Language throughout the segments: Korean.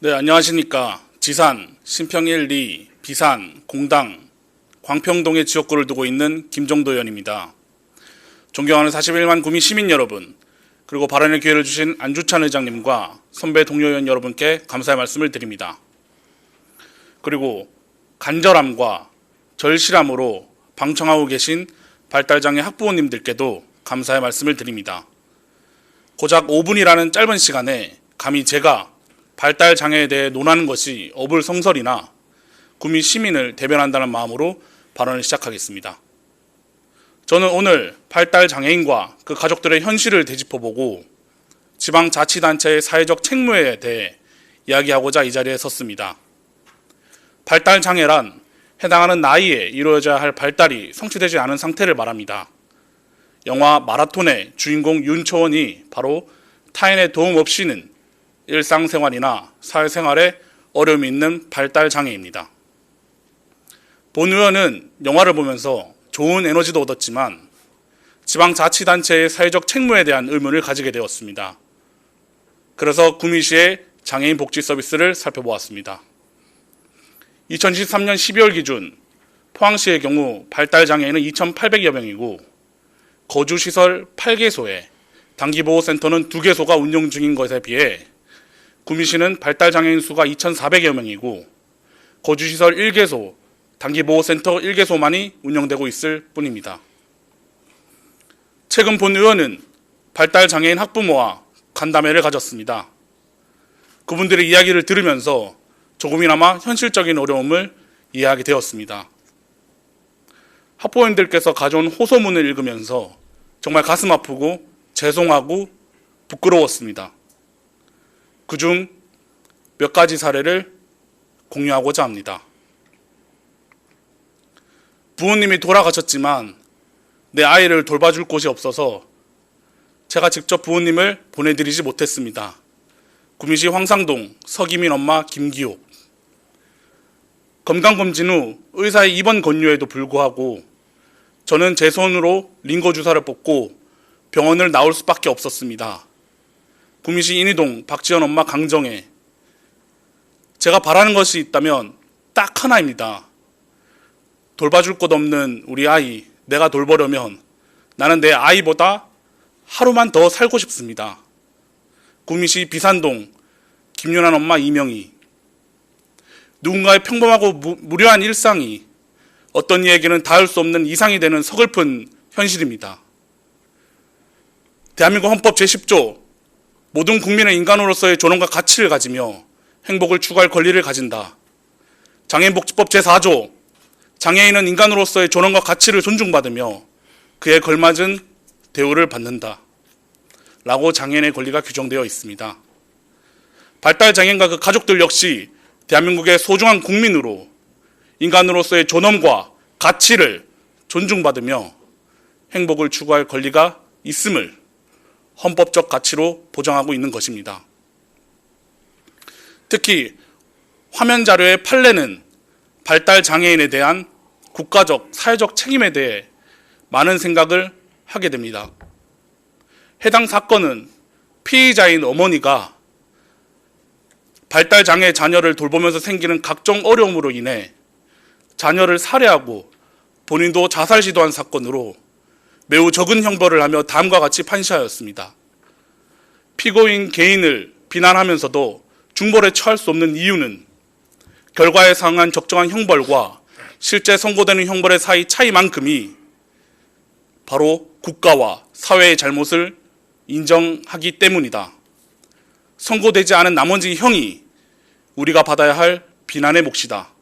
네, 안녕하십니까. 지산, 신평 1, 2, 비산, 공당, 광평동의 지역구를 두고 있는 김정도 의원입니다. 존경하는 41만 구미 시민 여러분, 그리고 발언의 기회를 주신 안주찬 의장님과 선배 동료 의원 여러분께 감사의 말씀을 드립니다. 그리고 간절함과 절실함으로 방청하고 계신 발달장애 학부모님들께도 감사의 말씀을 드립니다. 고작 5분이라는 짧은 시간에 감히 제가 발달장애에 대해 논하는 것이 어불성설이나 구미 시민을 대변한다는 마음으로 발언을 시작하겠습니다. 저는 오늘 발달장애인과 그 가족들의 현실을 되짚어보고 지방자치단체의 사회적 책무에 대해 이야기하고자 이 자리에 섰습니다. 발달장애란 해당하는 나이에 이루어져야 할 발달이 성취되지 않은 상태를 말합니다. 영화 마라톤의 주인공 윤초원이 바로 타인의 도움 없이는 일상생활이나 사회생활에 어려움이 있는 발달장애입니다. 본 의원은 영화를 보면서 좋은 에너지도 얻었지만 지방자치단체의 사회적 책무에 대한 의문을 가지게 되었습니다. 그래서 구미시의 장애인 복지 서비스를 살펴보았습니다. 2023년 12월 기준 포항시의 경우 발달장애인은 2,800여 명이고 거주시설 8개소에 단기보호센터는 2개소가 운영 중인 것에 비해 구미시는 발달장애인 수가 2,400여 명이고 거주시설 1개소, 단기보호센터 1개소만이 운영되고 있을 뿐입니다. 최근 본 의원은 발달장애인 학부모와 간담회를 가졌습니다. 그분들의 이야기를 들으면서 조금이나마 현실적인 어려움을 이해하게 되었습니다. 학부모님들께서 가져온 호소문을 읽으면서 정말 가슴 아프고 죄송하고 부끄러웠습니다. 그중 몇 가지 사례를 공유하고자 합니다. 부모님이 돌아가셨지만 내 아이를 돌봐줄 곳이 없어서 제가 직접 부모님을 보내드리지 못했습니다. 구미시 황상동 서기민 엄마 김기옥. 건강검진 후 의사의 입원 권유에도 불구하고 저는 제 손으로 링거 주사를 뽑고 병원을 나올 수밖에 없었습니다. 구미시 인이동 박지연 엄마 강정혜. 제가 바라는 것이 있다면 딱 하나입니다. 돌봐줄 곳 없는 우리 아이, 내가 돌보려면 나는 내 아이보다 하루만 더 살고 싶습니다. 구미시 비산동 김윤환 엄마 이명희. 누군가의 평범하고 무료한 일상이 어떤 이에게는 닿을 수 없는 이상이 되는 서글픈 현실입니다. 대한민국 헌법 제10조 모든 국민은 인간으로서의 존엄과 가치를 가지며 행복을 추구할 권리를 가진다. 장애인복지법 제4조 장애인은 인간으로서의 존엄과 가치를 존중받으며 그에 걸맞은 대우를 받는다. 라고 장애인의 권리가 규정되어 있습니다. 발달장애인과 그 가족들 역시 대한민국의 소중한 국민으로 인간으로서의 존엄과 가치를 존중받으며 행복을 추구할 권리가 있음을 헌법적 가치로 보장하고 있는 것입니다. 특히 화면 자료의 판례는 발달장애인에 대한 국가적, 사회적 책임에 대해 많은 생각을 하게 됩니다. 해당 사건은 피의자인 어머니가 발달장애 자녀를 돌보면서 생기는 각종 어려움으로 인해 자녀를 살해하고 본인도 자살 시도한 사건으로 매우 적은 형벌을 하며 다음과 같이 판시하였습니다. 피고인 개인을 비난하면서도 중벌에 처할 수 없는 이유는 결과에 상응한 적정한 형벌과 실제 선고되는 형벌의 사이 차이만큼이 바로 국가와 사회의 잘못을 인정하기 때문이다. 선고되지 않은 나머지 형이 우리가 받아야 할 비난의 몫이다.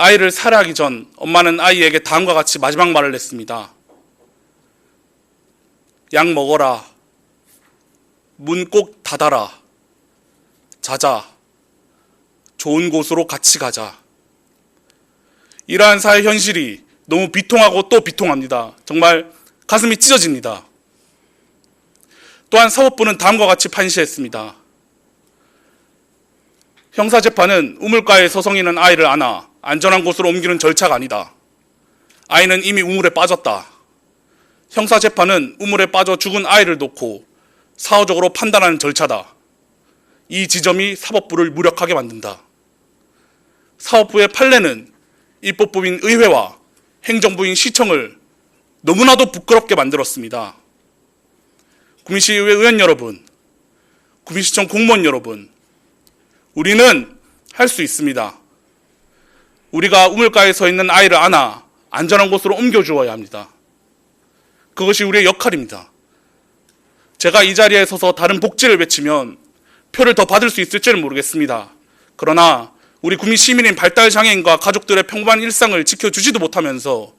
아이를 살해하기 전 엄마는 아이에게 다음과 같이 마지막 말을 했습니다. 약 먹어라. 문 꼭 닫아라. 자자. 좋은 곳으로 같이 가자. 이러한 사회 현실이 너무 비통하고 또 비통합니다. 정말 가슴이 찢어집니다. 또한 사법부는 다음과 같이 판시했습니다. 형사재판은 우물가에 서성이는 아이를 안아 안전한 곳으로 옮기는 절차가 아니다. 아이는 이미 우물에 빠졌다. 형사재판은 우물에 빠져 죽은 아이를 놓고 사후적으로 판단하는 절차다. 이 지점이 사법부를 무력하게 만든다. 사법부의 판례는 입법부인 의회와 행정부인 시청을 너무나도 부끄럽게 만들었습니다. 구미시의회 의원 여러분, 구미시청 공무원 여러분, 우리는 할 수 있습니다. 우리가 우물가에 서 있는 아이를 안아 안전한 곳으로 옮겨주어야 합니다. 그것이 우리의 역할입니다. 제가 이 자리에 서서 다른 복지를 외치면 표를 더 받을 수 있을지는 모르겠습니다. 그러나 우리 구미 시민인 발달장애인과 가족들의 평범한 일상을 지켜주지도 못하면서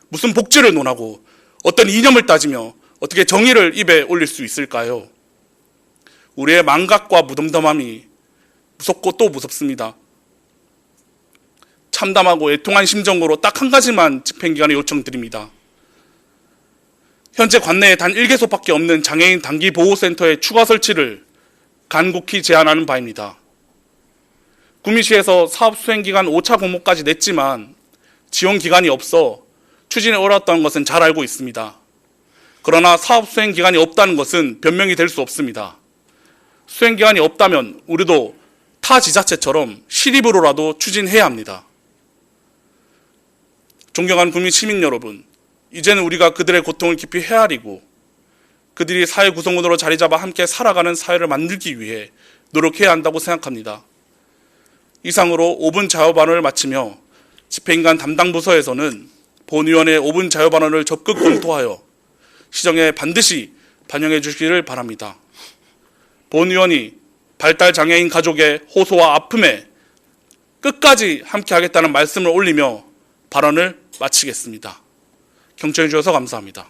무슨 복지를 논하고 어떤 이념을 따지며 어떻게 정의를 입에 올릴 수 있을까요? 우리의 망각과 무덤덤함이 무섭고 또 무섭습니다. 참담하고 애통한 심정으로 딱 한 가지만 집행기관에 요청드립니다. 현재 관내에 단 1개소밖에 없는 장애인 단기보호센터의 추가 설치를 간곡히 제안하는 바입니다. 구미시에서 사업 수행기간 5차 공모까지 냈지만 지원기간이 없어 추진에 어려웠다는 것은 잘 알고 있습니다. 그러나 사업 수행기간이 없다는 것은 변명이 될 수 없습니다. 수행기간이 없다면 우리도 타 지자체처럼 시립으로라도 추진해야 합니다. 존경하는 구미 시민 여러분, 이제는 우리가 그들의 고통을 깊이 헤아리고 그들이 사회 구성원으로 자리 잡아 함께 살아가는 사회를 만들기 위해 노력해야 한다고 생각합니다. 이상으로 5분 자유발언을 마치며 집행기관 담당 부서에서는 본위원회 5분 자유발언을 적극 검토하여 시정에 반드시 반영해 주시기를 바랍니다. 본위원이 발달장애인 가족의 호소와 아픔에 끝까지 함께하겠다는 말씀을 올리며 발언을 마치겠습니다. 경청해 주셔서 감사합니다.